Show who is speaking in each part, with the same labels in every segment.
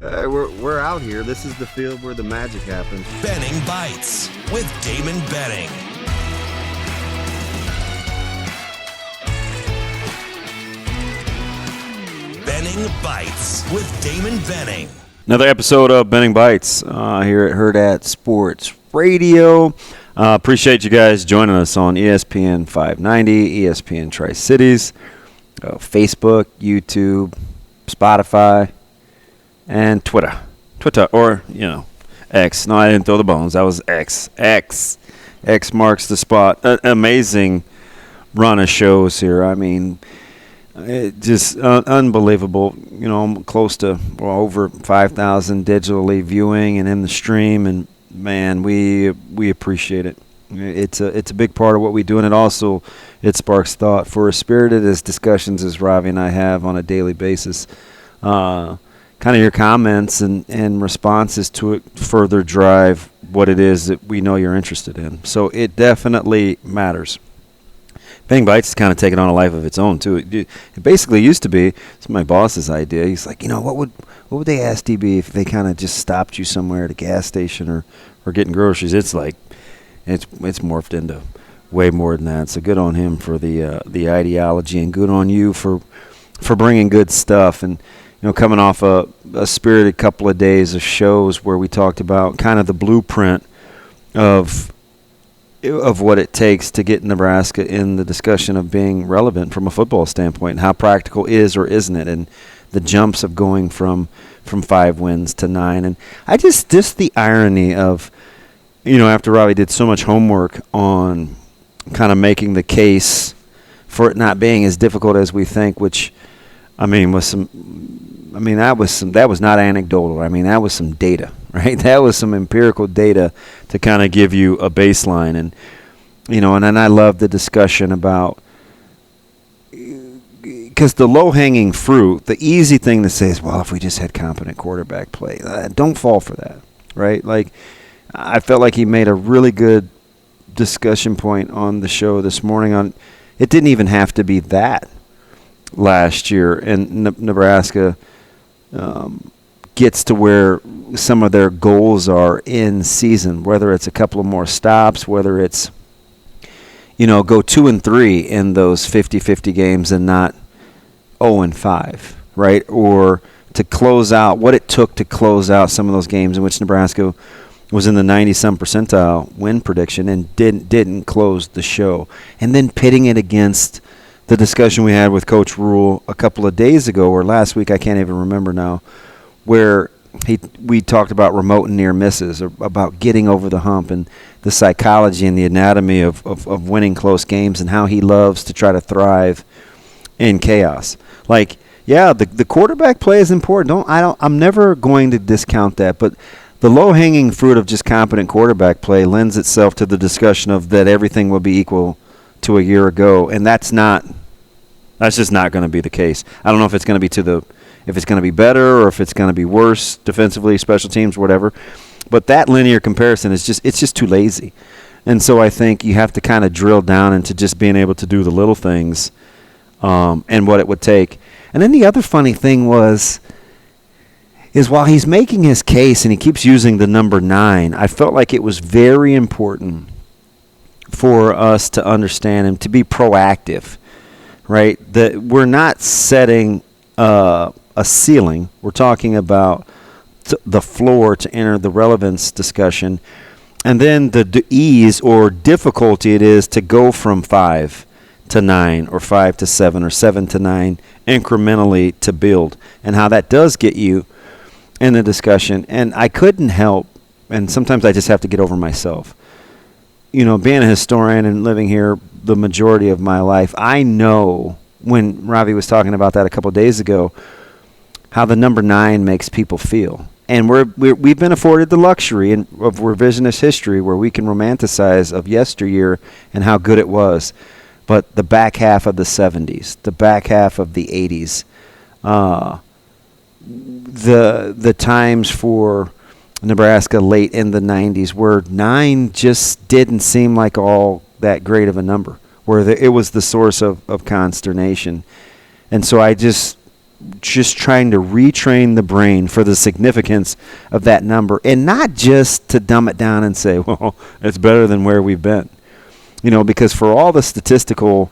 Speaker 1: We're out here. This is the field where the magic happens.
Speaker 2: Benning Bites with Damon Benning. Benning Bites with Damon Benning.
Speaker 3: Another episode of Benning Bites here at Hurrdat Sports Radio. Appreciate you guys joining us on ESPN 590, ESPN Tri-Cities, Facebook, YouTube, Spotify, and Twitter, or, X. No, I didn't throw the bones. That was X. X marks the spot. Amazing run of shows here. I mean, just unbelievable. Close to over 5,000 digitally viewing and in the stream. And, man, we appreciate it. It's a big part of what we do, and it sparks thought. For as spirited as discussions as Ravi and I have on a daily basis, kind of your comments and responses to it further drive what it is that we know you're interested in. So it definitely matters. Benning Bites is kind of taking on a life of its own, too. It basically used to be, it's my boss's idea. He's like, what would they ask DB if they kind of just stopped you somewhere at a gas station or getting groceries? It's like, it's morphed into way more than that. So good on him for the ideology, and good on you for bringing good stuff. And coming off a spirited couple of days of shows where we talked about kind of the blueprint of what it takes to get Nebraska in the discussion of being relevant from a football standpoint, and how practical is or isn't it, and the jumps of going from 5 wins to 9. And I just the irony of, after Robbie did so much homework on kind of making the case for it not being as difficult as we think, which, that was not anecdotal. That was some data, right? That was some empirical data to kind of give you a baseline. And, and then I love the discussion about, because the low-hanging fruit, the easy thing to say is, well, if we just had competent quarterback play. Don't fall for that, right? Like, I felt like he made a really good discussion point on the show this morning on it didn't even have to be that last year, and Nebraska gets to where some of their goals are in season, whether it's a couple of more stops, whether it's, go 2-3 in those 50-50 games and not 0-5, right? Or to close out what it took to close out some of those games in which Nebraska was in the 90-some percentile win prediction and didn't close the show. And then pitting it against the discussion we had with Coach Rule a couple of days ago, or last week, I can't even remember now, where we talked about remote and near misses, or about getting over the hump, and the psychology and the anatomy of winning close games, and how he loves to try to thrive in chaos. Like, yeah, the quarterback play is important. I'm never going to discount that, but the low-hanging fruit of just competent quarterback play lends itself to the discussion of that everything will be equal to a year ago, and that's just not going to be the case. I don't know if it's going to be if it's going to be better or if it's going to be worse defensively, special teams, whatever. But that linear comparison it's just too lazy. And so I think you have to kind of drill down into just being able to do the little things and what it would take. And then the other funny thing is while he's making his case and he keeps using the number 9, I felt like it was very important for us to understand and to be proactive, right? That we're not setting a ceiling. We're talking about the floor to enter the relevance discussion, and then the ease or difficulty it is to go from 5 to 9 or 5 to 7 or 7 to 9 incrementally to build, and how that does get you in the discussion. And I couldn't help, and sometimes I just have to get over myself. Being a historian and living here the majority of my life, I know when Ravi was talking about that a couple of days ago, how the number 9 makes people feel. And we've been afforded the luxury of revisionist history where we can romanticize of yesteryear and how good it was. But the back half of the 70s, the back half of the 80s, the times for Nebraska late in the 90s where 9 just didn't seem like all that great of a number, where it was the source of consternation. And so I just just trying to retrain the brain for the significance of that number, and not just to dumb it down and say, well, it's better than where we've been. Because for all the statistical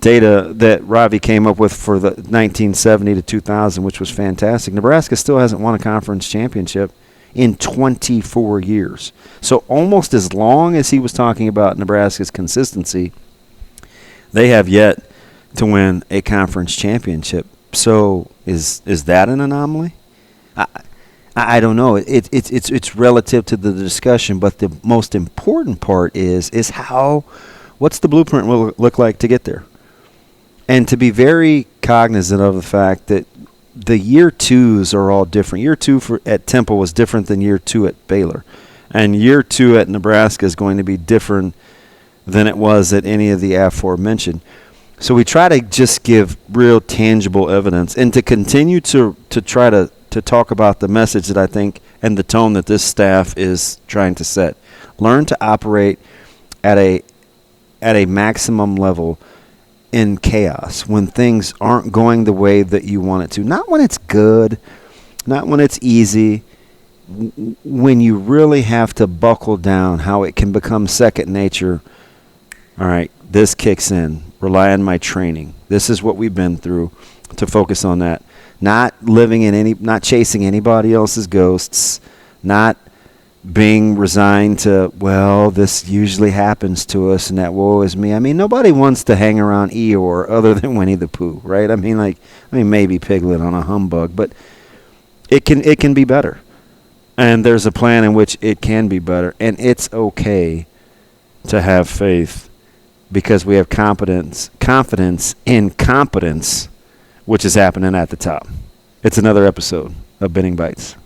Speaker 3: data that Ravi came up with for the 1970 to 2000, which was fantastic, Nebraska still hasn't won a conference championship in 24 years. So almost as long as he was talking about Nebraska's consistency, they have yet to win a conference championship. So is that an anomaly? I don't know. It's relative to the discussion, but the most important part is what's the blueprint will look like to get there, and to be very cognizant of the fact that the year twos are all different. Year two at Temple was different than year two at Baylor, and year two at Nebraska is going to be different than it was at any of the aforementioned. So we try to just give real tangible evidence, and to continue to try to talk about the message that I think and the tone that this staff is trying to set. Learn to operate at a maximum level in chaos when things aren't going the way that you want it to. Not when it's good, not when it's easy, when you really have to buckle down, how it can become second nature. All right, this kicks in. Rely on my training. This is what we've been through, to focus on that. Not chasing anybody else's ghosts, not being resigned to, well, this usually happens to us and that woe is me. I mean, nobody wants to hang around Eeyore other than Winnie the Pooh, right? I mean, maybe Piglet on a humbug, but it can be better. And there's a plan in which it can be better, and it's okay to have faith, because we have confidence in competence, which is happening at the top. It's another episode of Benning Bites.